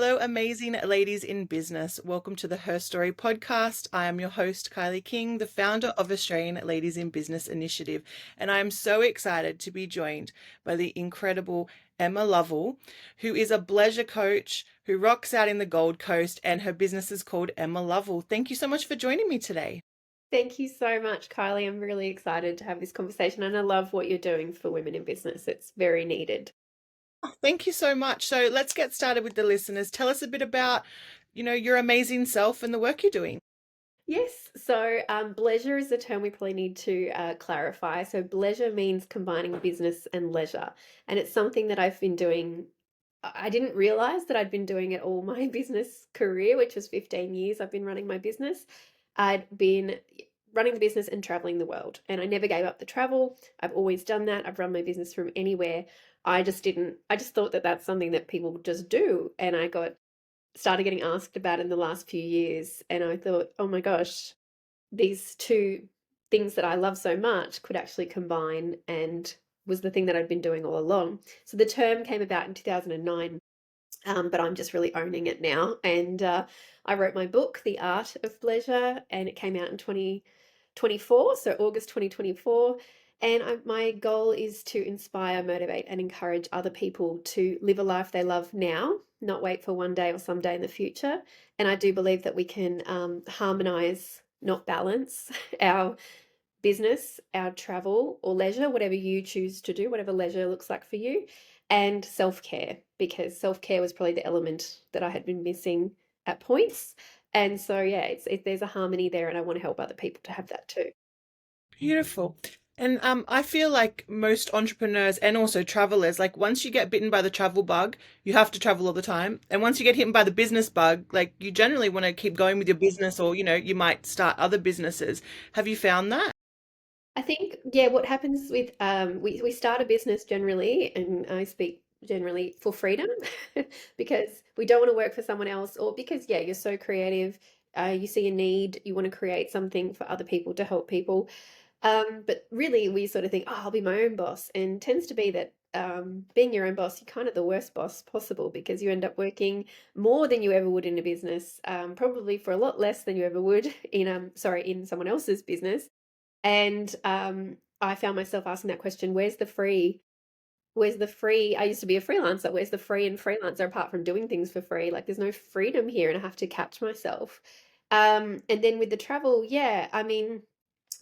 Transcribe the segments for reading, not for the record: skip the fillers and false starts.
Hello, amazing ladies in business. Welcome to the HerStory podcast. I am your host, Kylie King, the founder of Australian Ladies in Business Initiative, and I am so excited to be joined by the incredible Emma Lovell, who is a Bleisure Coach who rocks out in the Gold Coast, and her business is called Emma Lovell. Thank you so much for joining me today. Thank you so much, Kylie. I'm really excited to have this conversation and I love what you're doing for women in business. It's very needed. Oh, thank you so much. So let's get started with the listeners. Tell us a bit about, your amazing self and the work you're doing. Yes, so bleisure is a term we probably need to clarify. So bleisure means combining business and leisure. And it's something that I've been doing. I didn't realize that I'd been doing it all my business career, which was 15 years I've been running my business. I'd been running the business and traveling the world. And I never gave up the travel. I've always done that. I've run my business from anywhere. I just thought that that's something that people just do. And I started getting asked about in the last few years. And I thought, oh my gosh, these two things that I love so much could actually combine and was the thing that I'd been doing all along. So the term came about in 2009, but I'm just really owning it now. And I wrote my book, The Art of Bleisure, and it came out in 2024, so August 2024. And my goal is to inspire, motivate, and encourage other people to live a life they love now, not wait for one day or someday in the future. And I do believe that we can harmonize, not balance, our business, our travel or leisure, whatever you choose to do, whatever leisure looks like for you, and self care, because self care was probably the element that I had been missing at points. And so, yeah, there's a harmony there, and I want to help other people to have that too. Beautiful. And I feel like most entrepreneurs and also travelers, like once you get bitten by the travel bug, you have to travel all the time. And once you get hit by the business bug, like you generally want to keep going with your business or, you might start other businesses. Have you found that? I think, yeah, what happens with we start a business generally, and I speak generally for freedom because we don't want to work for someone else, or because, yeah, you're so creative, you see a need, you want to create something for other people to help people. But really, we sort of think, oh, I'll be my own boss, and tends to be that being your own boss, you're kind of the worst boss possible because you end up working more than you ever would in a business, probably for a lot less than you ever would in in someone else's business. And I found myself asking that question, where's the free? Where's the free? I used to be a freelancer. Where's the free in freelancer apart from doing things for free? Like there's no freedom here and I have to catch myself. And then with the travel, yeah, I mean,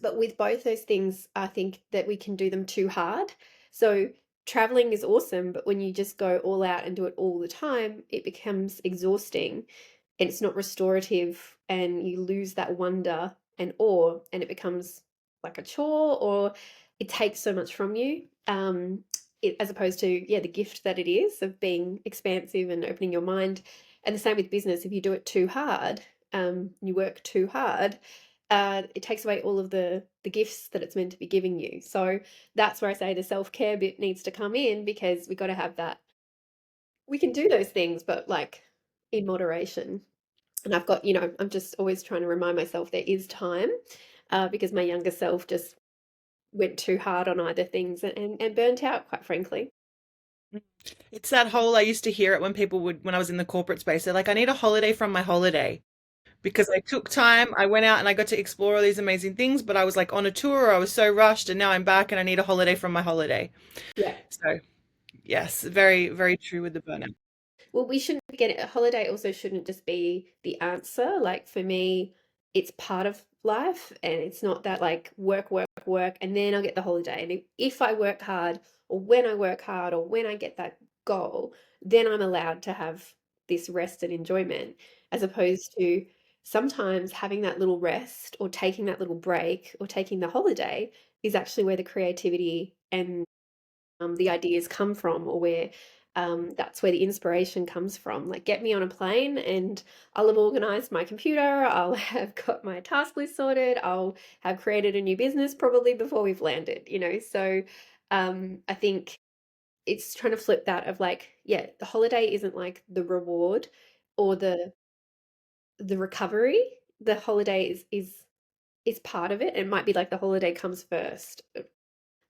but with both those things, I think that we can do them too hard. So traveling is awesome, but when you just go all out and do it all the time, it becomes exhausting and it's not restorative and you lose that wonder and awe and it becomes like a chore or it takes so much from you. As opposed to, yeah, the gift that it is of being expansive and opening your mind. And the same with business. If you do it too hard, you work too hard, it takes away all of the gifts that it's meant to be giving you. So that's where I say the self-care bit needs to come in because we got to have that. We can do those things, but like in moderation. And I've got, I'm just always trying to remind myself there is time because my younger self just went too hard on either things and burnt out, quite frankly. It's that whole, I used to hear it when people would, when I was in the corporate space, they're like, I need a holiday from my holiday because I took time, I went out and I got to explore all these amazing things, but I was like on a tour, I was so rushed, and now I'm back and I need a holiday from my holiday. Yeah. So, yes, very, very true with the burnout. Well, we shouldn't forget it. A holiday also shouldn't just be the answer. Like for me, it's part of life and it's not that like work, work, work, and then I'll get the holiday. And if I work hard or when I work hard or when I get that goal, then I'm allowed to have this rest and enjoyment, as opposed to sometimes having that little rest or taking that little break or taking the holiday is actually where the creativity and the ideas come from or where that's where the inspiration comes from. Like, get me on a plane and I'll have organized my computer, I'll have got my task list sorted, I'll have created a new business probably before we've landed. So I think it's trying to flip that of like, yeah, the holiday isn't like the reward or the recovery. The holiday is part of it. It might be like the holiday comes first.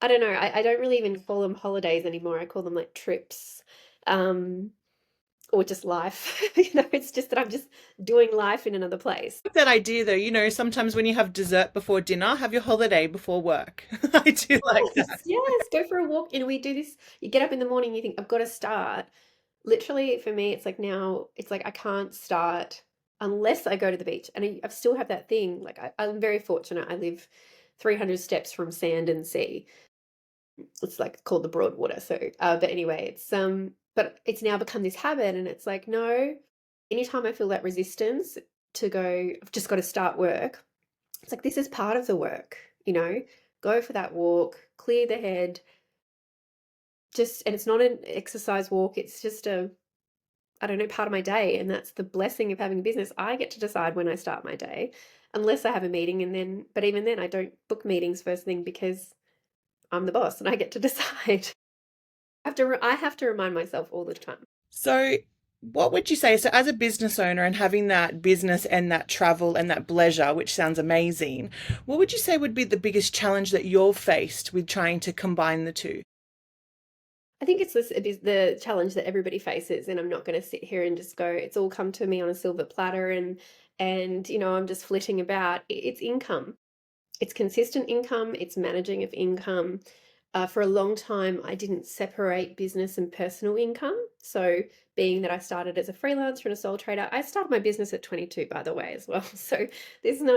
I don't know. I don't really even call them holidays anymore. I call them like trips. Um, or just life. You know, it's just that I'm just doing life in another place. That idea though, sometimes when you have dessert before dinner, have your holiday before work. I do like that. Yes, yes, go for a walk. You know, we do this. You get up in the morning, you think, I've got to start. Literally, for me, it's like now, it's like I can't start unless I go to the beach. And I still have that thing. Like, I'm very fortunate. I live 300 steps from sand and sea. It's like called the Broadwater. So, but anyway, but it's now become this habit. And it's like, no, anytime I feel that resistance to go, I've just got to start work. It's like, this is part of the work, you know, go for that walk, clear the head, just, and it's not an exercise walk, it's just a, I don't know, part of my day. And that's the blessing of having a business. I get to decide when I start my day, unless I have a meeting. And then, but even then, I don't book meetings first thing because I'm the boss and I get to decide. I have to remind myself all the time. So, what would you say? So, as a business owner and having that business and that travel and that bleisure, which sounds amazing, what would you say would be the biggest challenge that you're faced with trying to combine the two? I think it's this, it is the challenge that everybody faces, and I'm not going to sit here and just go, it's all come to me on a silver platter, and you know, I'm just flitting about. It's income. It's consistent income, it's managing of income. For a long time, I didn't separate business and personal income. So, being that I started as a freelancer and a sole trader, I started my business at 22, by the way, as well. So, there's no,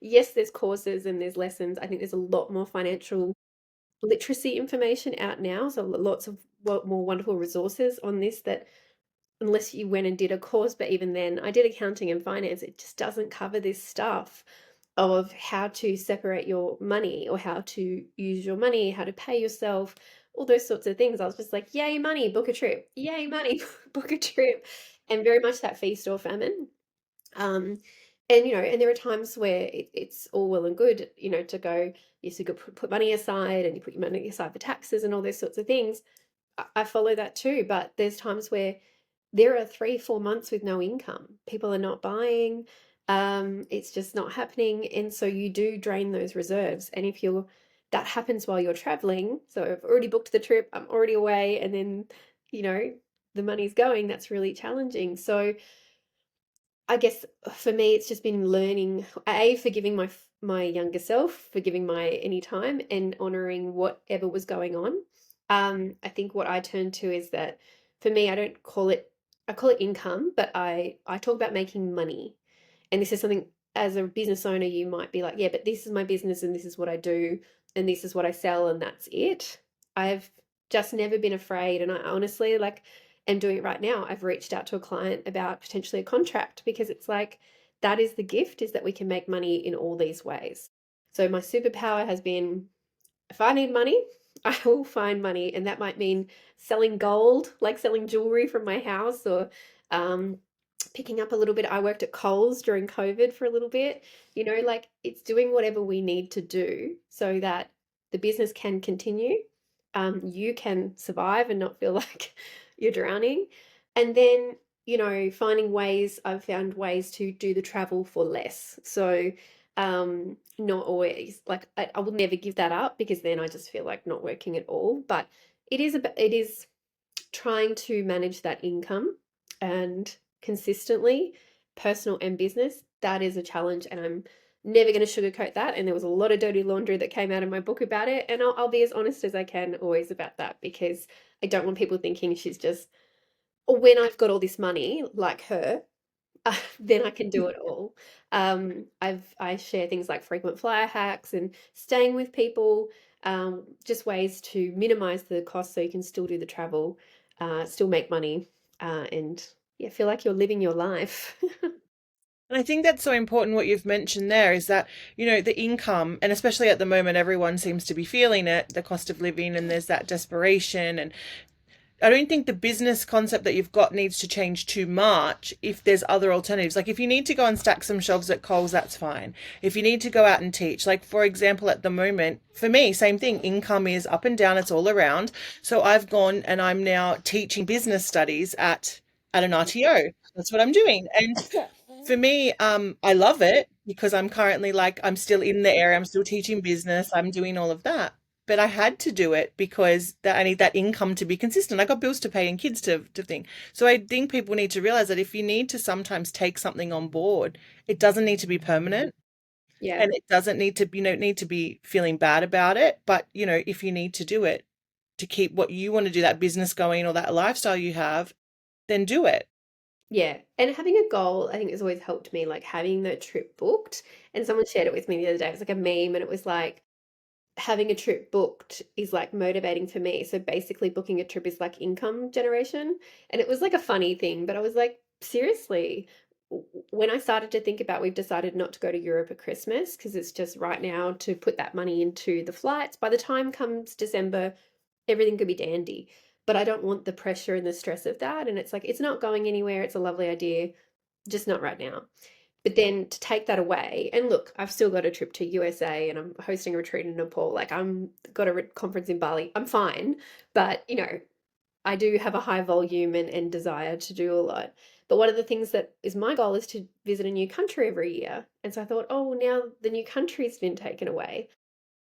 yes, there's courses and there's lessons. I think there's a lot more financial literacy information out now. So, lots of more wonderful resources on this that unless you went and did a course, but even then, I did accounting and finance. It just doesn't cover this stuff of how to separate your money or how to use your money, how to pay yourself, all those sorts of things. I was just like, yay, money, book a trip. Yay, money, book a trip. And very much that feast or famine. Um, and you know, and there are times where it's all well and good, you know, to go, yes, you could put money aside and you put your money aside for taxes and all those sorts of things. I follow that too, but there's times where there are 3, 4 months with no income. People are not buying. It's just not happening. And so you do drain those reserves. And if you're, that happens while you're traveling. So I've already booked the trip, I'm already away, and then, you know, the money's going, that's really challenging. So I guess for me, it's just been learning, forgiving my younger self, forgiving my any time, and honoring whatever was going on. I think what I turn to is that for me, I don't call it, I call it income, but I talk about making money. And this is something as a business owner, you might be like, yeah, but this is my business and this is what I do and this is what I sell and that's it. I've just never been afraid. And I honestly like am doing it right now. I've reached out to a client about potentially a contract because it's like that is the gift, is that we can make money in all these ways. So my superpower has been, if I need money, I will find money. And that might mean selling gold, like selling jewelry from my house, or um, picking up a little bit. I worked at Coles during COVID for a little bit. You know, like it's doing whatever we need to do so that the business can continue. You can survive and not feel like you're drowning. And then, you know, finding ways, I've found ways to do the travel for less. So, not always like I will never give that up because then I just feel like not working at all. But it is trying to manage that income and consistently, personal and business, that is a challenge. And I'm never going to sugarcoat that. And there was a lot of dirty laundry that came out in my book about it. And I'll be as honest as I can always about that because I don't want people thinking she's just, or when I've got all this money like her, then I can do it all. I share things like frequent flyer hacks and staying with people, just ways to minimize the cost so you can still do the travel, still make money, and yeah, feel like you're living your life. And I think that's so important what you've mentioned there is that, the income, and especially at the moment, everyone seems to be feeling it, the cost of living, and there's that desperation. And I don't think the business concept that you've got needs to change too much if there's other alternatives. Like if you need to go and stack some shelves at Coles, that's fine. If you need to go out and teach, like for example, at the moment, for me, same thing, income is up and down, it's all around. So I've gone and I'm now teaching business studies at an RTO. That's what I'm doing. And for me, I love it because I'm currently like I'm still in the area, I'm still teaching business, I'm doing all of that. but I had to do it because I need that income to be consistent. I got bills to pay and kids to think. So I think people need to realize that if you need to sometimes take something on board, it doesn't need to be permanent. Yeah. And it doesn't need to, need to be feeling bad about it. But, if you need to do it to keep what you want to do, that business going or that lifestyle you have, then do it. Yeah. And having a goal, I think has always helped me, like having the trip booked. And someone shared it with me the other day. It was like a meme, and it was like, having a trip booked is like motivating for me. So basically, booking a trip is like income generation. And it was like a funny thing, but I was like, seriously, when I started to think about, we've decided not to go to Europe at Christmas because it's just right now to put that money into the flights. By the time comes December, everything could be dandy. But I don't want the pressure and the stress of that. And it's like, it's not going anywhere. It's a lovely idea, just not right now. But then to take that away, and look, I've still got a trip to USA and I'm hosting a retreat in Nepal. Like I'm got a conference in Bali. I'm fine, but I do have a high volume and desire to do a lot. But one of the things that is my goal is to visit a new country every year. And so I thought, oh, now the new country's been taken away.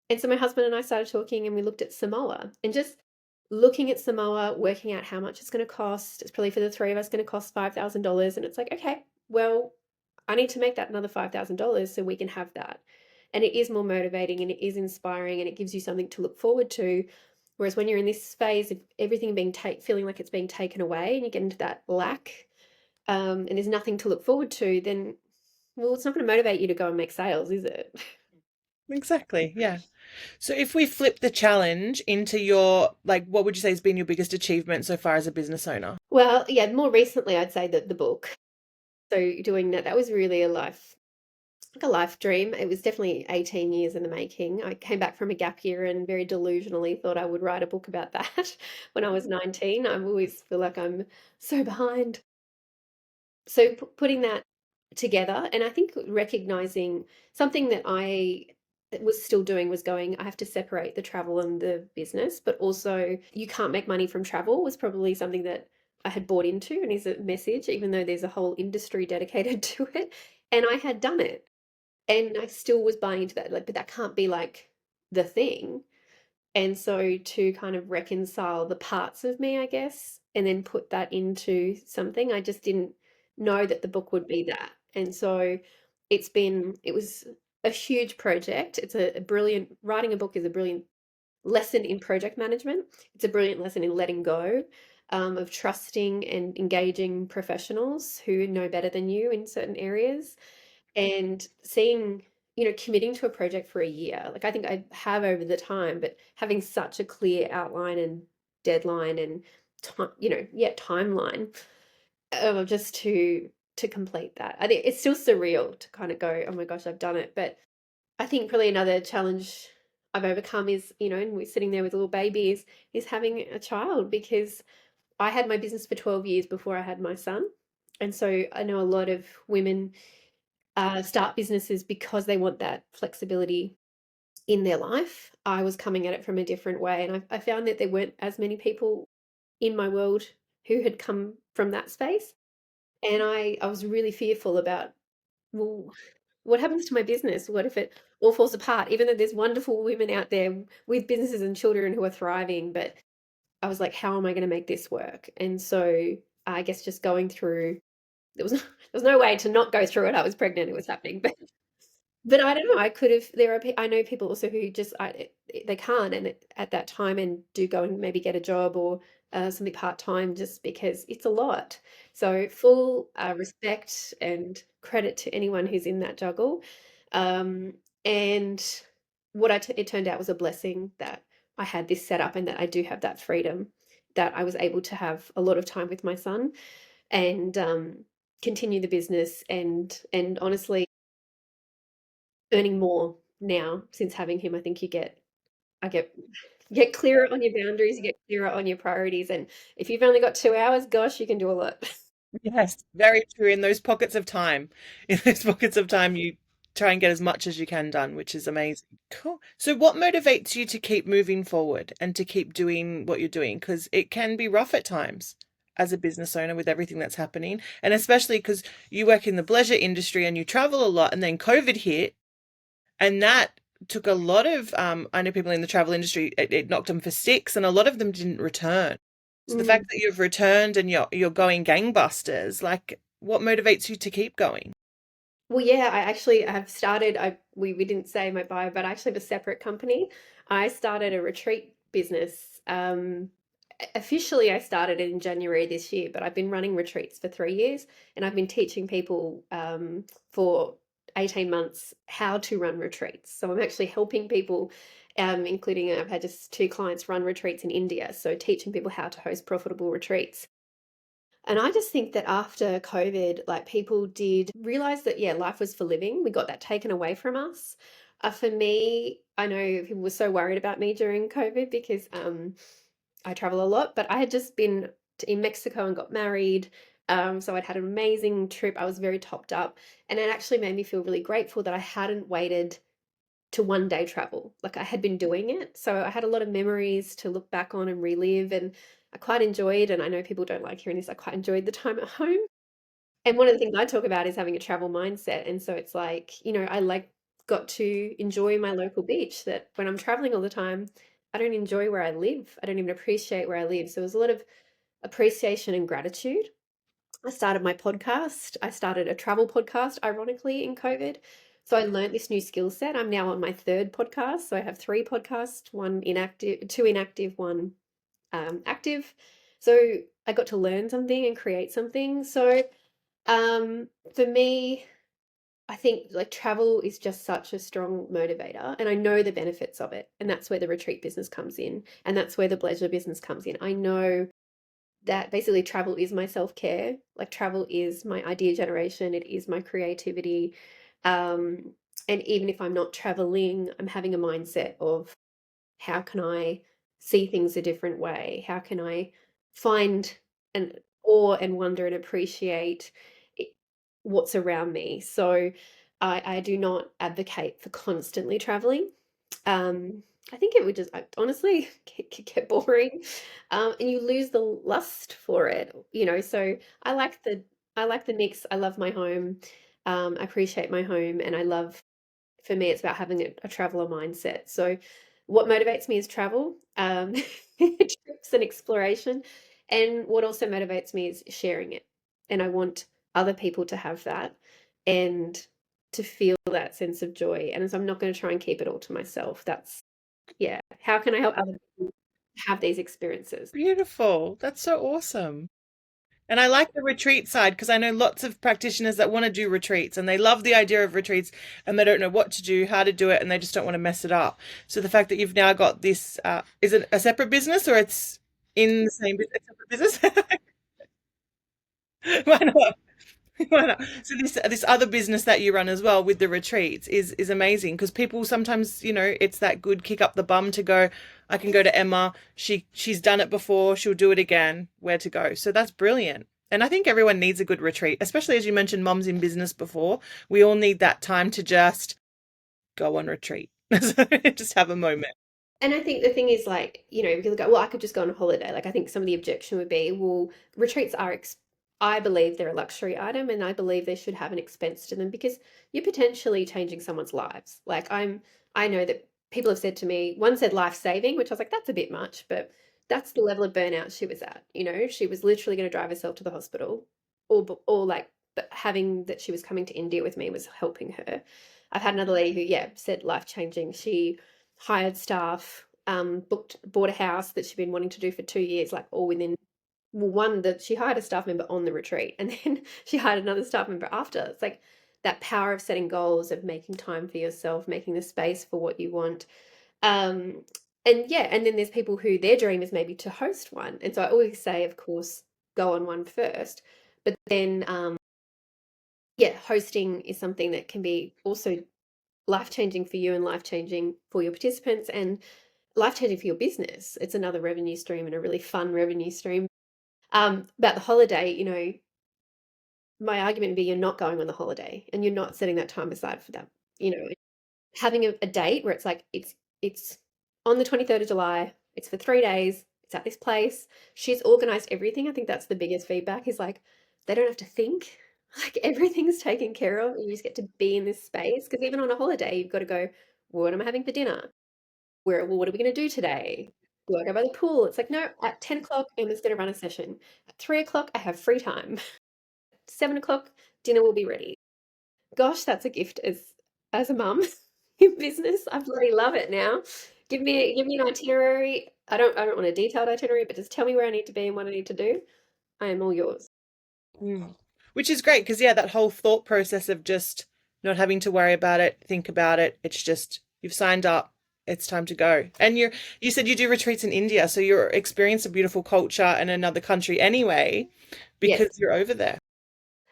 And so my husband and I started talking and we looked at Samoa and just looking at Samoa, working out how much it's going to cost. It's probably for the three of us going to cost $5,000. And it's like, okay, well, I need to make that another $5,000 so we can have that. And it is more motivating and it is inspiring and it gives you something to look forward to. Whereas when you're in this phase of everything being feeling like it's being taken away and you get into that lack, and there's nothing to look forward to, then well, it's not going to motivate you to go and make sales, is it? Exactly. Yeah. So if we flip the challenge into like, what would you say has been your biggest achievement so far as a business owner? Well, yeah, more recently I'd say that the book. So doing that was really like a life dream. It was definitely 18 years in the making. I came back from a gap year and very delusionally thought I would write a book about that when I was 19. I always feel like I'm so behind. So putting that together, and I think recognizing something that I was still doing was going, I have to separate the travel and the business, but also you can't make money from travel was probably something that I had bought into and is a message, even though there's a whole industry dedicated to it. And I had done it. And I still was buying into that, like, but that can't be like the thing. And so to kind of reconcile the parts of me, I guess, and then put that into something, I just didn't know that the book would be that. And so it was a huge project. It's a brilliant, writing a book is a brilliant lesson in project management. It's a brilliant lesson in letting go, of trusting and engaging professionals who know better than you in certain areas and seeing committing to a project for a year, like I think I have over the time, but having such a clear outline and deadline and time, yeah, timeline, just to complete that. I think it's still surreal to kind of go, oh my gosh, I've done it. But I think probably another challenge I've overcome is, and we're sitting there with little babies, is having a child, because I had my business for 12 years before I had my son. And so I know a lot of women start businesses because they want that flexibility in their life. I was coming at it from a different way, and I found that there weren't as many people in my world who had come from that space. And I was really fearful about, well, what happens to my business? What if it all falls apart? Even though there's wonderful women out there with businesses and children who are thriving, but I was like, how am I going to make this work? And so I guess just going through, there was no way to not go through it. I was pregnant, it was happening, but I don't know, I could have there are I know people also who just they can't, and at that time, and do go and maybe get a job or something part-time just because it's a lot. So full respect and credit to anyone who's in that juggle. Um, and it turned out was a blessing that I had this set up and that I do have that freedom, that I was able to have a lot of time with my son and continue the business and honestly earning more now since having him. I think I get clearer on your boundaries, you get clearer on your priorities, and if you've only got 2 hours, gosh, you can do a lot. Yes, very true. In those pockets of time, in those pockets of time, you try and get as much as you can done, which is amazing. Cool. So, what motivates you to keep moving forward and to keep doing what you're doing? Because it can be rough at times as a business owner with everything that's happening. And especially because you work in the bleisure industry and you travel a lot, and then COVID hit, and that took a lot of, I know people in the travel industry, it knocked them for six, and a lot of them didn't return. So the fact Mm. that you've returned and you're going gangbusters, like what motivates you to keep going? Well, yeah, I actually have started. We didn't say my bio, but I actually have a separate company. I started a retreat business. Officially, I started in January this year, but I've been running retreats for 3 years, and I've been teaching people for 18 months how to run retreats. So I'm actually helping people, including I've had just two clients run retreats in India. So teaching people how to host profitable retreats. And I just think that after COVID, like people did realize that, yeah, life was for living. We got that taken away from us. For me, I know people were so worried about me during COVID because I travel a lot, but I had just been in Mexico and got married. So I'd had an amazing trip. I was very topped up. And it actually made me feel really grateful that I hadn't waited to one day travel. Like I had been doing it. So I had a lot of memories to look back on and relive. And I quite enjoyed, and I know people don't like hearing this, I quite enjoyed the time at home. And one of the things I talk about is having a travel mindset. And so it's like, I like got to enjoy my local beach that when I'm traveling all the time, I don't enjoy where I live. I don't even appreciate where I live. So there's a lot of appreciation and gratitude. I started my podcast. I started a travel podcast, ironically, in COVID. So I learned this new skill set. I'm now on my third podcast. So I have three podcasts, one inactive, two inactive, one active. So I got to learn something and create something. So um, for me, I think like travel is just such a strong motivator, and I know the benefits of it. And that's where the retreat business comes in, and that's where the Bleisure business comes in. I know that basically travel is my self-care. Like travel is my idea generation, it is my creativity. Um, and even if I'm not traveling, I'm having a mindset of how can I see things a different way? How can I find an awe and wonder and appreciate it, what's around me? So I do not advocate for constantly traveling. I think it would just honestly get boring, and you lose the lust for it. So I like the I like the mix. I love my home. I appreciate my home, and I love. For me, it's about having a traveler mindset. So, what motivates me is travel, trips and exploration, and what also motivates me is sharing it. And I want other people to have that and to feel that sense of joy. And so I'm not going to try and keep it all to myself. That's yeah. How can I help other people have these experiences? Beautiful. That's so awesome. And I like the retreat side because I know lots of practitioners that want to do retreats and they love the idea of retreats and they don't know what to do, how to do it, and they just don't want to mess it up. So the fact that you've now got this, is it a separate business or it's in the same separate business? Why not? Why not? So this other business that you run as well with the retreats is amazing because people sometimes, it's that good kick up the bum to go, I can go to Emma. She's done it before, she'll do it again, where to go. So that's brilliant. And I think everyone needs a good retreat, especially as you mentioned, moms in business before. We all need that time to just go on retreat. Just have a moment. And I think the thing is, like, people go, well, I could just go on a holiday. Like, I think some of the objection would be, well, retreats are, I believe they're a luxury item, and I believe they should have an expense to them because you're potentially changing someone's lives. Like, I know that people have said to me, one said life saving, which I was like, that's a bit much, but that's the level of burnout she was at. She was literally going to drive herself to the hospital, or like, but having that she was coming to India with me was helping her. I've had another lady who, yeah, said life changing. She hired staff, bought a house that she'd been wanting to do for 2 years, like all within, well, one that she hired a staff member on the retreat, and then she hired another staff member after. It's like that power of setting goals, of making time for yourself, making the space for what you want. Um, and yeah, and then there's people who their dream is maybe to host one. And so I always say, of course, go on one first. But then, yeah, hosting is something that can be also life changing for you and life changing for your participants and life changing for your business. It's another revenue stream and a really fun revenue stream. About the holiday, my argument would be you're not going on the holiday and you're not setting that time aside for that. Having a date where it's like it's on the 23rd of July, it's for 3 days, it's at this place. She's organized everything. I think that's the biggest feedback is like they don't have to think. Like everything's taken care of and you just get to be in this space. Because even on a holiday, you've got to go, What am I having for dinner? What are we going to do today? Do I go by the pool? It's like, no, at 10 o'clock, Emma's going to run a session. At 3 o'clock, I have free time. 7 o'clock, dinner will be ready. Gosh, that's a gift as a mum in business. I bloody love it now. Give me an itinerary. I don't want a detailed itinerary, but just tell me where I need to be and what I need to do. I am all yours. Mm. Which is great because, yeah, that whole thought process of just not having to worry about it, think about it. It's just you've signed up, it's time to go. And you said you do retreats in India, so you're experiencing a beautiful culture in another country anyway because Yes. you're over there.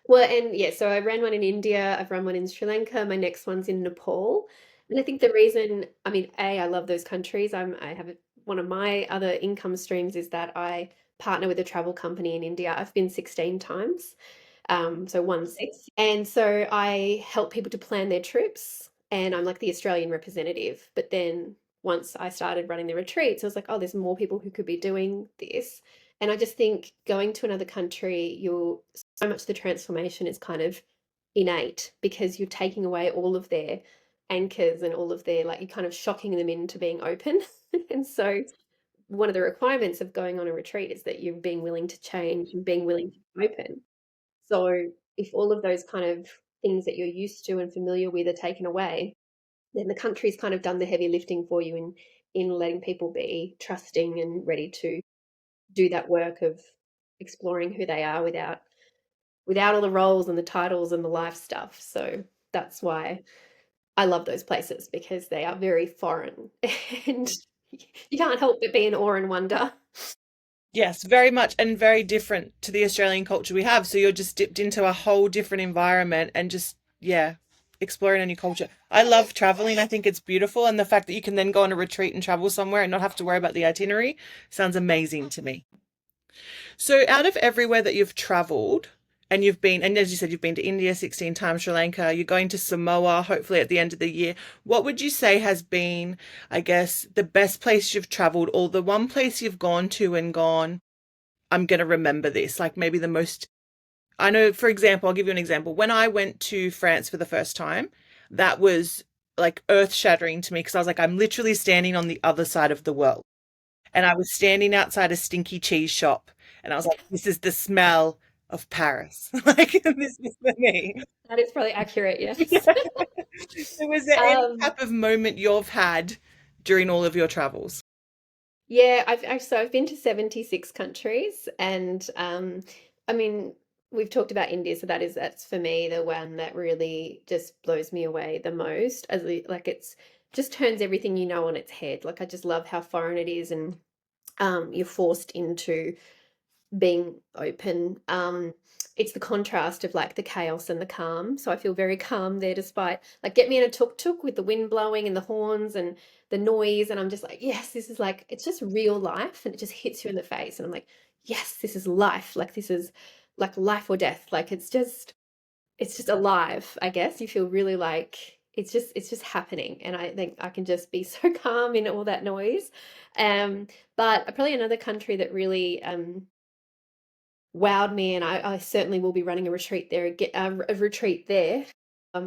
Well, and yeah, so I ran one in India, I've run one in Sri Lanka, my next one's in Nepal. And I think the reason, I mean, I love those countries. I have one of my other income streams is that I partner with a travel company in India. I've been 16 times. So 1 6. And so I help people to plan their trips, and I'm like the Australian representative. But then once I started running the retreats, I was like, oh, there's more people who could be doing this. And I just think going to another country, you're so much the transformation is kind of innate because you're taking away all of their anchors and all of their, like, you're kind of shocking them into being open. And so one of the requirements of going on a retreat is that you're being willing to change and being willing to be open. So if all of those kind of things that you're used to and familiar with are taken away, then the country's kind of done the heavy lifting for you in letting people be trusting and ready to do that work of exploring who they are without all the roles and the titles and the life stuff. So that's why I love those places because they are very foreign and you can't help but be in awe and wonder. Yes, very much and very different to the Australian culture we have. So you're just dipped into a whole different environment and just, yeah, exploring a new culture. I love traveling. I think it's beautiful. And the fact that you can then go on a retreat and travel somewhere and not have to worry about the itinerary sounds amazing to me. So out of everywhere that you've traveled, and you've been, and as you said, you've been to India 16 times, Sri Lanka, you're going to Samoa, hopefully at the end of the year. What would you say has been, I guess, the best place you've traveled, or the one place you've gone to and gone, I'm going to remember this? Like maybe the most, I know, for example, I'll give you an example. When I went to France for the first time, that was like earth shattering to me because I was like, I'm literally standing on the other side of the world. And I was standing outside a stinky cheese shop and I was like, this is the smell of Paris. Like, this is for me. That is probably accurate, yes. So was there any Um, type of moment you've had during all of your travels? yeah, I've been to 76 countries, and I mean, we've talked about India, so that's for me the one that really just blows me away the most. Like, it's just turns everything you know on its head. Like, I just love how foreign it is, and you're forced into being open. It's the contrast of like the chaos and the calm. So I feel very calm there, despite, like, get me in a tuk-tuk with the wind blowing and the horns and the noise, and I'm just like, yes, this is like, it's just real life, and it just hits you in the face, and I'm like, yes, this is life. Like, this is like life or death. Like, it's just alive. I guess you feel really like it's just happening, and I think I can just be so calm in all that noise. Um, but probably another country that really wowed me, and I certainly will be running a retreat there, a retreat there.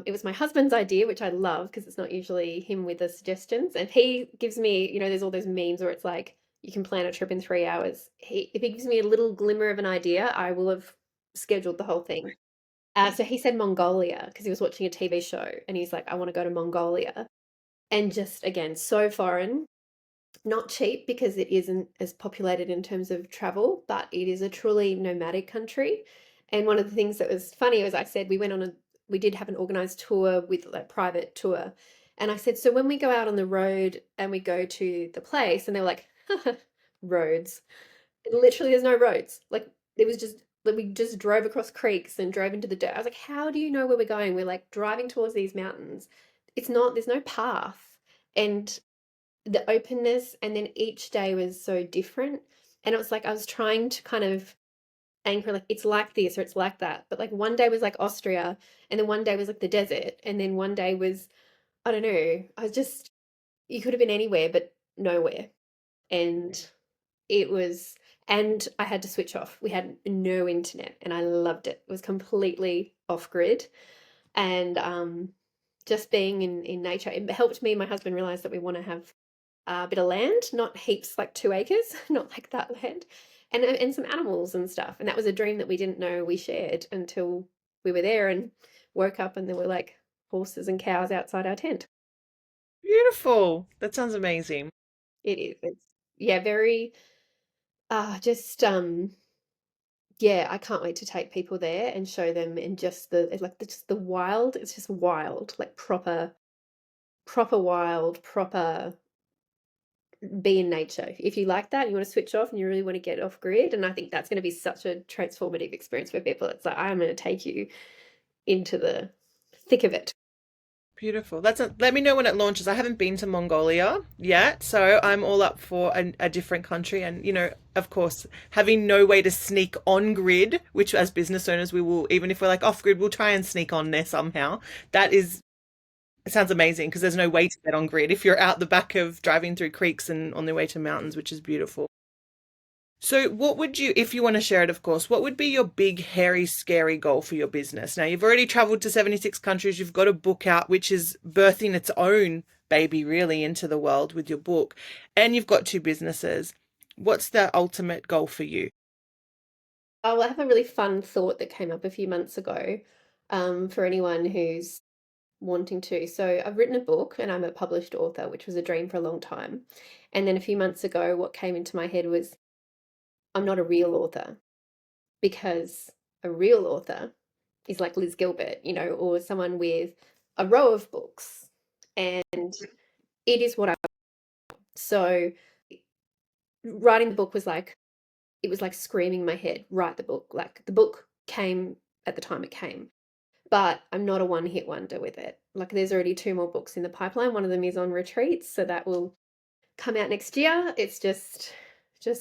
It was my husband's idea, which I love because it's not usually him with the suggestions. And he gives me, there's all those memes where it's like you can plan a trip in 3 hours. If he gives me a little glimmer of an idea, I will have scheduled the whole thing. So he said Mongolia because he was watching a TV show and he's like, I want to go to Mongolia. And just again, so foreign, not cheap because it isn't as populated in terms of travel, but it is a truly nomadic country. And one of the things that was funny was I said we did have an organized tour with like private tour. And I said, so when we go out on the road and we go to the place, and they were like, roads. Literally, there's no roads. Like, it was just like we just drove across creeks and drove into the dirt. I was like, how do you know where we're going? We're like driving towards these mountains. There's no path. And the openness, and then each day was so different, and it was like I was trying to kind of anchor, like, it's like this or it's like that, but like one day was like Austria, and then one day was like the desert, and then one day was, I don't know, I was just, you could have been anywhere but nowhere. And it was, and I had to switch off. We had no internet and I loved it. It was completely off grid, and just being in nature. It helped me and my husband realize that we want to have a bit of land, not heaps, like 2 acres, not like that land, and some animals and stuff. And that was a dream that we didn't know we shared until we were there and woke up and there were like horses and cows outside our tent. Beautiful. That sounds amazing. It is. It's yeah, very just yeah, I can't wait to take people there and show them and just just the wild. It's just wild, like proper wild, proper be in nature. If you like that, you want to switch off and you really want to get off grid, and I think that's going to be such a transformative experience for people. It's like I'm going to take you into the thick of it. Beautiful. Let me know when it launches. I haven't been to Mongolia yet, so I'm all up for a different country. And, of course, having no way to sneak on grid, which as business owners, we will, even if we're like off grid, we'll try and sneak on there somehow. It sounds amazing because there's no way to get on grid if you're out the back of driving through creeks and on the way to mountains, which is beautiful. So, what would you, if you want to share it, of course, what would be your big, hairy, scary goal for your business? Now, you've already traveled to 76 countries, you've got a book out, which is birthing its own baby, really, into the world with your book, and you've got two businesses. What's the ultimate goal for you? Oh, I have a really fun thought that came up a few months ago for anyone who's wanting to. So, I've written a book and I'm a published author, which was a dream for a long time. And then a few months ago, what came into my head was I'm not a real author because a real author is like Liz Gilbert, or someone with a row of books. And it is what I. So writing the book was like, it was like screaming in my head, write the book. Like the book came at the time it came, but I'm not a one hit wonder with it. Like there's already two more books in the pipeline. One of them is on retreats, so that will come out next year. It's just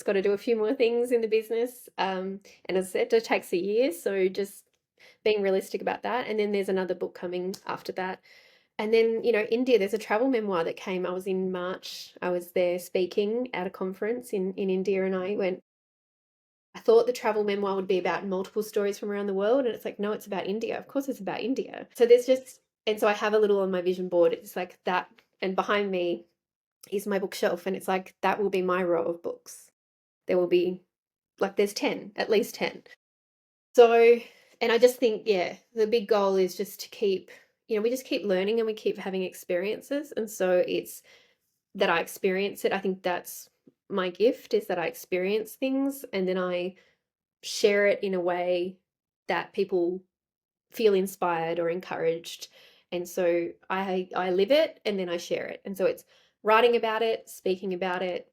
got to do a few more things in the business. And as I said, it takes a year. So just being realistic about that. And then there's another book coming after that. And then, India, there's a travel memoir that came. I was in March. I was there speaking at a conference in India, and I thought the travel memoir would be about multiple stories from around the world. And it's like, no, it's about India. Of course it's about India. So and so I have a little on my vision board. It's like that. And behind me is my bookshelf. And it's like, that will be my row of books. There will be like, there's 10, at least 10. So, and I just think, yeah, the big goal is just to keep, we just keep learning and we keep having experiences. And so it's that I experience it. I think that's my gift, is that I experience things and then I share it in a way that people feel inspired or encouraged. And so I live it and then I share it. And so it's writing about it, speaking about it,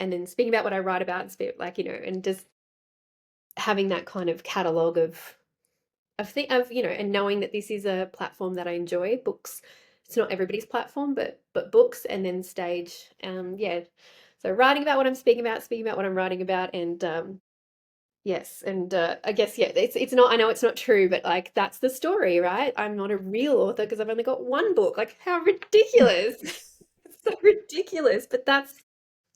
and then speaking about what I write about and speak, like, and just having that kind of catalog of and knowing that this is a platform that I enjoy. Books, it's not everybody's platform, but books, and then stage. Yeah. So writing about what I'm speaking about what I'm writing about, and yes, and I guess yeah, it's not. I know it's not true, but like that's the story, right? I'm not a real author because I've only got one book. Like how ridiculous! It's so ridiculous, but that's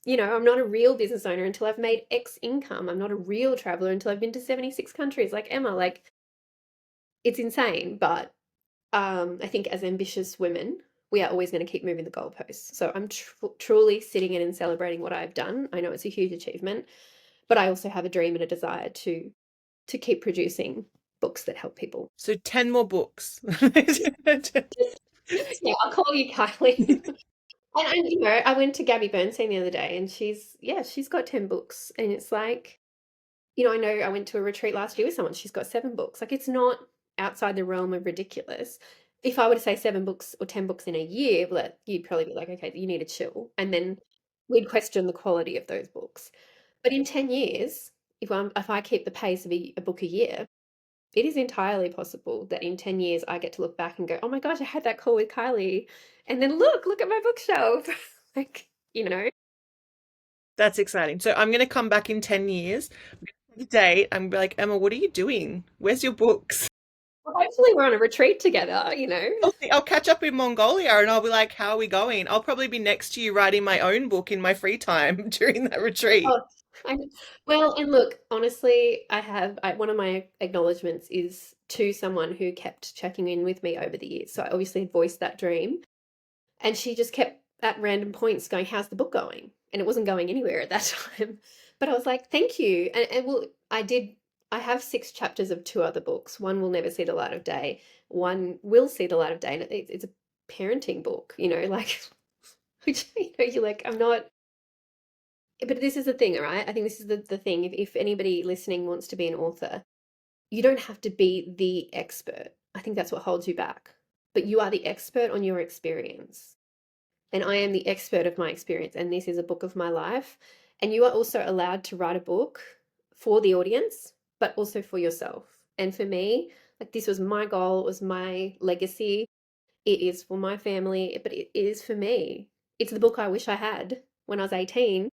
I'm not a real business owner until I've made X income. I'm not a real traveler until I've been to 76 countries like Emma. Like it's insane, but I think as ambitious women, we are always going to keep moving the goalposts. So I'm truly sitting in and celebrating what I've done. I know it's a huge achievement, but I also have a dream and a desire to keep producing books that help people. So 10 more books. Yeah, I'll call you Kylie. And I went to Gabby Bernstein the other day, and she's got 10 books, and it's like, I know I went to a retreat last year with someone, she's got 7 books. Like it's not outside the realm of ridiculous. If I were to say 7 books or 10 books in a year, well, you'd probably be like, okay, you need to chill. And then we'd question the quality of those books. But in 10 years, if I keep the pace of a book a year, it is entirely possible that in 10 years I get to look back and go, oh my gosh, I had that call with Kylie. And then look at my bookshelf. Like, That's exciting. So I'm going to come back in 10 years, the date, and be like, Emma, what are you doing? Where's your books? Well, hopefully we're on a retreat together. I'll catch up in Mongolia and I'll be like, how are we going? I'll probably be next to you writing my own book in my free time during that retreat. Oh, I, well, and look, honestly, one of my acknowledgements is to someone who kept checking in with me over the years. So I obviously had voiced that dream, and she just kept at random points going, "How's the book going?" And it wasn't going anywhere at that time. But I was like, "Thank you." And well, I did. I have 6 chapters of 2 other books. One will never see the light of day. One will see the light of day, and it's a parenting book. Like which you're like, I'm not. But this is the thing, right? I think this is the thing. If anybody listening wants to be an author, you don't have to be the expert. I think that's what holds you back. But you are the expert on your experience. And I am the expert of my experience. And this is a book of my life. And you are also allowed to write a book for the audience, but also for yourself. And for me, like this was my goal, it was my legacy. It is for my family, but it is for me. It's the book I wish I had when I was 18,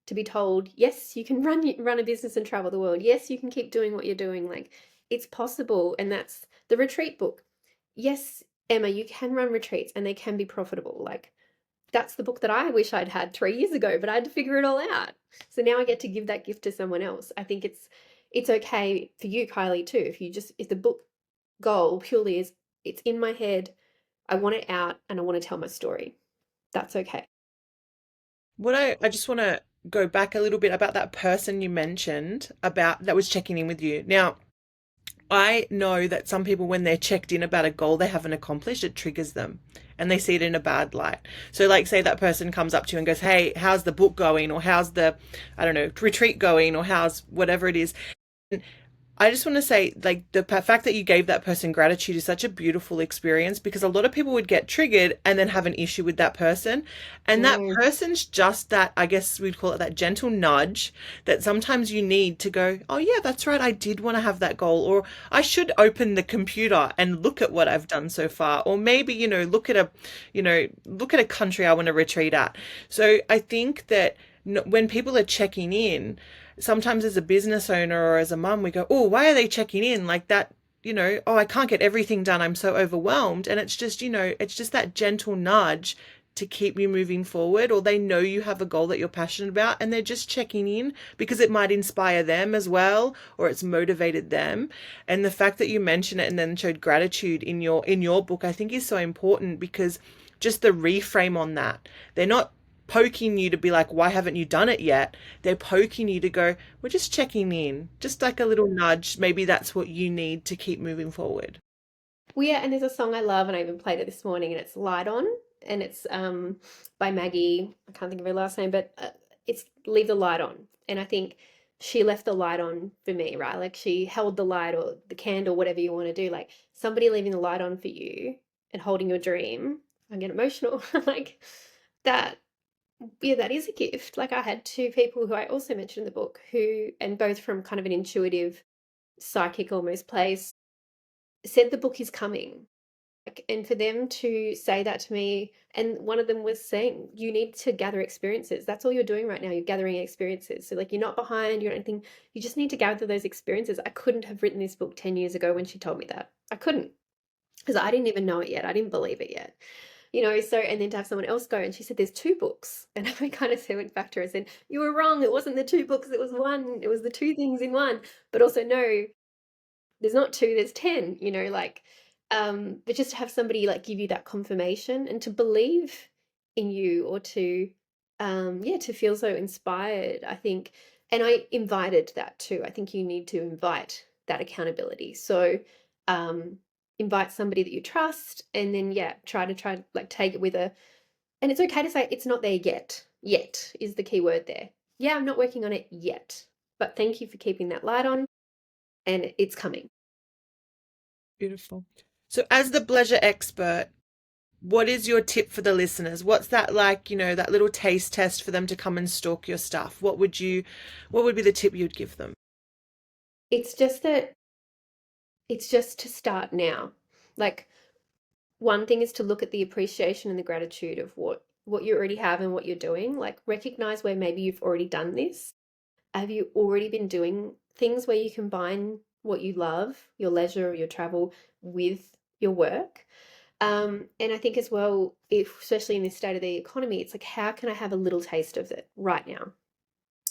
to be told, yes, you can run a business and travel the world. Yes, you can keep doing what you're doing. Like it's possible. And that's the retreat book. Yes, Emma, you can run retreats and they can be profitable. Like that's the book that I wish I'd had 3 years ago, but I had to figure it all out. So now I get to give that gift to someone else. I think it's okay for you, Kylie, too. If the book goal purely is it's in my head, I want it out and I want to tell my story. That's okay. I just want to go back a little bit about that person you mentioned about that was checking in with you. Now, I know that some people, when they're checked in about a goal they haven't accomplished, it triggers them and they see it in a bad light. So, like, say that person comes up to you and goes, "Hey, how's the book going?" Or "How's the, I don't know, retreat going?" Or "How's whatever it is." I just want to say, like, the fact that you gave that person gratitude is such a beautiful experience because a lot of people would get triggered and then have an issue with that person. And that Mm. person's just that, I guess we'd call it that gentle nudge that sometimes you need to go, "Oh, yeah, that's right. I did want to have that goal." Or "I should open the computer and look at what I've done so far." Or maybe, look at a country I want to retreat at. So I think that when people are checking in, sometimes as a business owner or as a mum, we go, "Oh, why are they checking in like that?" "Oh, I can't get everything done. I'm so overwhelmed." And it's just that gentle nudge to keep you moving forward, or they know you have a goal that you're passionate about and they're just checking in because it might inspire them as well, or it's motivated them. And the fact that you mentioned it and then showed gratitude in your book, I think is so important because just the reframe on that. They're not poking you to be like, "Why haven't you done it yet?" They're poking you to go, "We're just checking in," just like a little nudge. Maybe that's what you need to keep moving forward. Well, yeah, and there's a song I love, and I even played it this morning, and it's "Light On," and it's by Maggie. I can't think of her last name, but it's "Leave the Light On," and I think she left the light on for me, right? Like she held the light or the candle, whatever you want to do. Like somebody leaving the light on for you and holding your dream. I get emotional, like that. Yeah, that is a gift. Like I had 2 people who I also mentioned in the book and both from kind of an intuitive, psychic almost place, said the book is coming. Like, and for them to say that to me, and one of them was saying, you need to gather experiences. That's all you're doing right now. You're gathering experiences. So, like, you're not behind, you're not anything. You just need to gather those experiences. I couldn't have written this book 10 years ago when she told me that. I couldn't because I didn't even know it yet. I didn't believe it yet. So, and then to have someone else go and she said, there's 2 books. And I kind of went back to her and said, you were wrong. It wasn't the 2 books. It was one. It was the 2 things in one. But also, no, there's not 2, there's 10, but just to have somebody like give you that confirmation and to believe in you or to, yeah, to feel so inspired, I think. And I invited that too. I think you need to invite that accountability. So, um, invite somebody that you trust and then, yeah, try like take it with and it's okay to say it's not there yet. Yet is the key word there. Yeah, I'm not working on it yet, but thank you for keeping that light on and it's coming. Beautiful. So, as the pleasure expert, what is your tip for the listeners? What's that like, that little taste test for them to come and stalk your stuff? What would be the tip you'd give them? It's just that it's just to start now. Like one thing is to look at the appreciation and the gratitude of what you already have and what you're doing. Like recognize where maybe you've already done this. Have you already been doing things where you combine what you love, your leisure, your travel with your work? And I think as well, if especially in this state of the economy, it's like how can I have a little taste of it right now?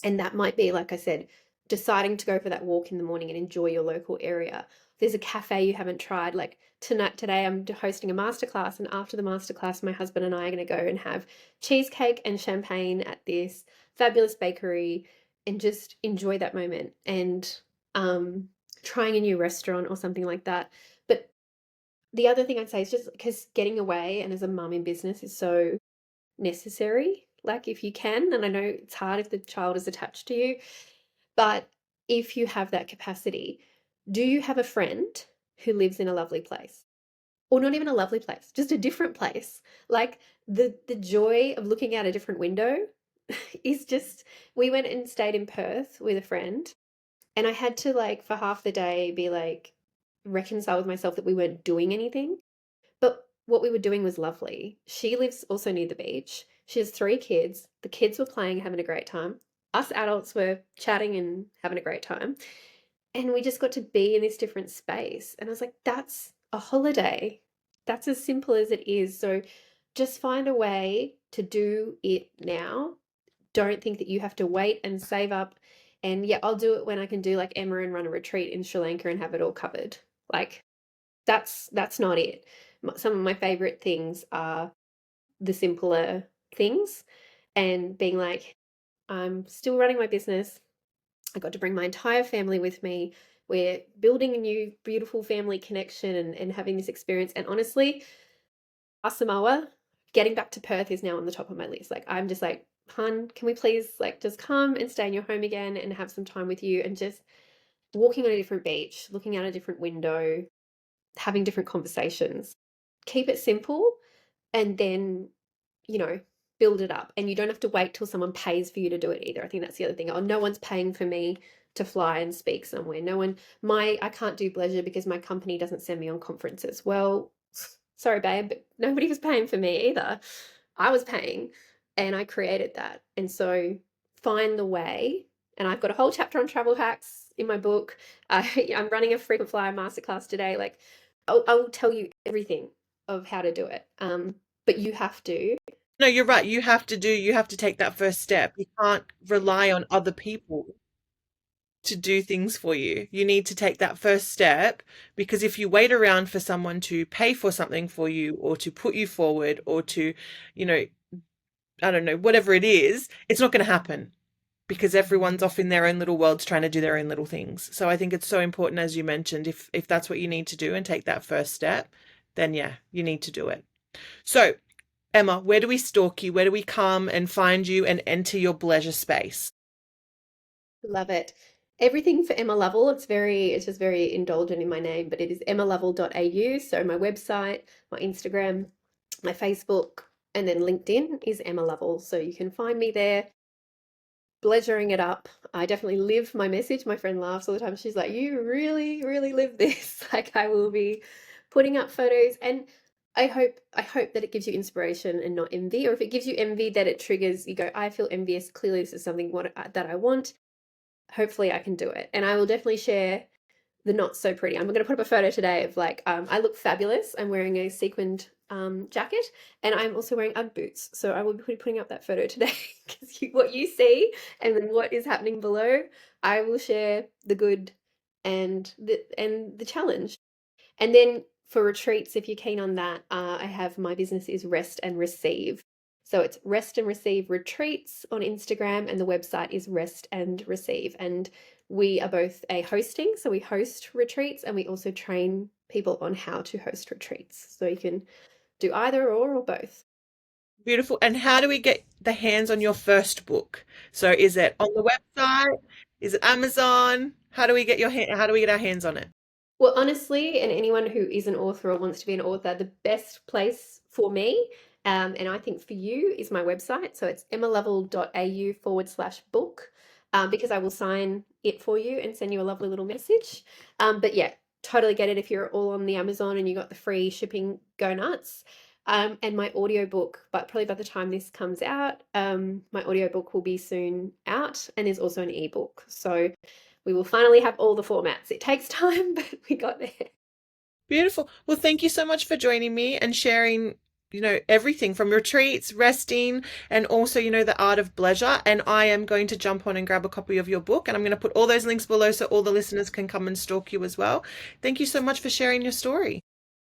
And that might be, like I said, deciding to go for that walk in the morning and enjoy your local area. There's a cafe you haven't tried. Like today, I'm hosting a masterclass, and after the masterclass, my husband and I are going to go and have cheesecake and champagne at this fabulous bakery and just enjoy that moment and trying a new restaurant or something like that. But the other thing I'd say is just because getting away and as a mum in business is so necessary. Like if you can, and I know it's hard if the child is attached to you, but if you have that capacity, do you have a friend who lives in a lovely place? Or not even a lovely place, just a different place. Like the joy of looking out a different window is just we went and stayed in Perth with a friend, and I had to like for half the day be like reconcile with myself that we weren't doing anything. But what we were doing was lovely. She lives also near the beach. She has 3 kids. The kids were playing, having a great time. Us adults were chatting and having a great time. And we just got to be in this different space. And I was like, that's a holiday. That's as simple as it is. So just find a way to do it now. Don't think that you have to wait and save up. And yeah, I'll do it when I can do like Emma and run a retreat in Sri Lanka and have it all covered. Like that's not it. Some of my favorite things are the simpler things and being like, I'm still running my business. I got to bring my entire family with me. We're building a new beautiful family connection and having this experience. And honestly, Samoa, getting back to Perth is now on the top of my list. Like I'm just like, hun, can we please like just come and stay in your home again and have some time with you and just walking on a different beach, looking out a different window, having different conversations. Keep it simple and then, you know, build it up. And you don't have to wait till someone pays for you to do it either. I think that's the other thing. Oh, no one's paying for me to fly and speak somewhere. No one, I can't do Bleisure because my company doesn't send me on conferences. Well, sorry, babe, but nobody was paying for me either. I was paying and I created that. And so find the way. And I've got a whole chapter on travel hacks in my book. I'm running a frequent flyer masterclass today. Like, I'll tell you everything of how to do it. But you have to. No, you're right. You have to take that first step. You can't rely on other people to do things for you. You need to take that first step because if you wait around for someone to pay for something for you or to put you forward or to, you know, I don't know, whatever it is, it's not going to happen because everyone's off in their own little worlds trying to do their own little things. So I think it's so important, as you mentioned, if that's what you need to do and take that first step, then yeah, you need to do it. So, Emma, where do we stalk you? Where do we come and find you and enter your Bleisure space? Love it. Everything for Emma Lovell. It's just very indulgent in my name, but it is emmalovell.au. So my website, my Instagram, my Facebook, and then LinkedIn is Emma Lovell. So you can find me there, pleasuring it up. I definitely live my message. My friend laughs all the time. She's like, "You really, really live this." Like I will be putting up photos and I hope that it gives you inspiration and not envy, or if it gives you envy that it triggers you go, I feel envious. Clearly this is something that I want. Hopefully I can do it. And I will definitely share the not so pretty. I'm going to put up a photo today of like, I look fabulous. I'm wearing a sequined jacket and I'm also wearing Ugg boots. So I will be putting up that photo today because what you see and then what is happening below, I will share the good and the challenge. And then for retreats, if you're keen on that, I have my business is Rest and Receive. So it's Rest and Receive Retreats on Instagram, and the website is Rest and Receive. And we are both a hosting, so we host retreats and we also train people on how to host retreats. So you can do either or both. Beautiful. And how do we get the hands on your first book? So is it on the website? Is it Amazon? How do we get our hands on it? Well, honestly, and anyone who is an author or wants to be an author, the best place for me, and I think for you, is my website. So it's emmalovell.au/book, because I will sign it for you and send you a lovely little message. But yeah, totally get it if you're all on the Amazon and you got the free shipping, go nuts. And my audiobook, but probably by the time this comes out, my audiobook will be soon out, and there's also an ebook. So we will finally have all the formats. It takes time, but we got there. Beautiful. Well, thank you so much for joining me and sharing everything from retreats, resting, and also, the art of bleisure. And I am going to jump on and grab a copy of your book, and I'm going to put all those links below so all the listeners can come and stalk you as well. Thank you so much for sharing your story.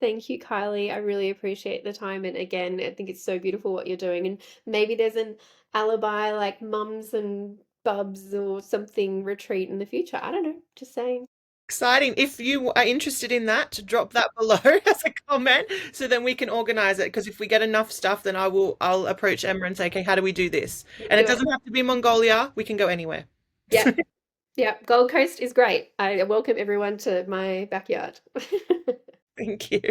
Thank you, Kylie. I really appreciate the time. And again, I think it's so beautiful what you're doing. And maybe there's an alibi like mums and bubs or something retreat in the future. I don't know. Just saying. Exciting. If you are interested in that, to drop that below as a comment so then we can organize it. Because if we get enough stuff, then I'll approach Emma and say, okay, how do we do this? And it Do it. doesn't have to be Mongolia. We can go anywhere. Yeah. Yeah. Gold Coast is great. I welcome everyone to my backyard. Thank you.